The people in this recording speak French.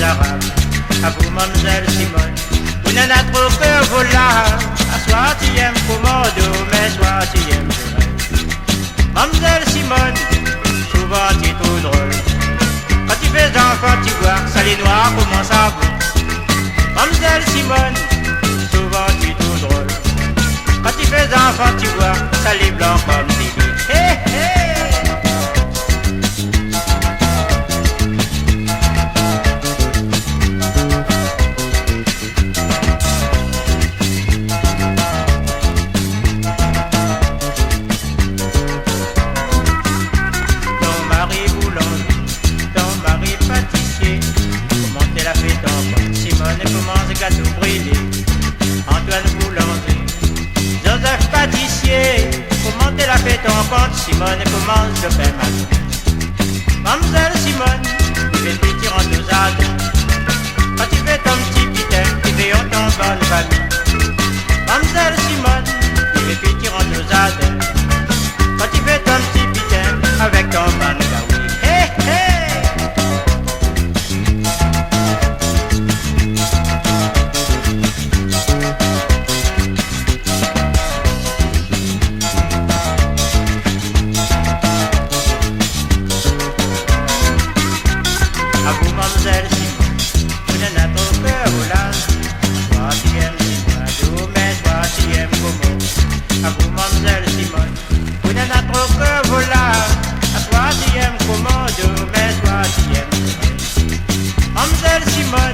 Arabes. À vous, mademoiselle Simone, vous n'en avez trop que vos larmes. À soixantième commando, mais soixantième je rêve. Mademoiselle Simone, souvent tu es tout drôle. Quand tu fais enfant, tu vois que ça les noirs commence à bout. Mademoiselle Simone, souvent tu es tout drôle. Quand tu fais enfant, tu vois que ça les blancs comme des billes. Hey, hey. Gâteau brûlé, Antoine Boulanger, Joseph pâtissier, comment elle a fait ton compte, Simone, et comment je fais ma vie. Mademoiselle Simone, tu fais petit en deux âges. Quand tu fais ton petit pitin, tu fais en ton bonne famille. Mademoiselle Simone, tu fais petit en deux âges. Quand tu fais ton petit pitin, avec ton bonne famille. Hey, hey! À vous, mademoiselle Simone, vous n'en avez trop que vos larmes. Soixantième Simone, mais soixantième Como. À vous, mademoiselle Simone, vous n'en avez trop que vos larmes. À soixantième commando, mais soixantième je rêve. Mademoiselle Simone,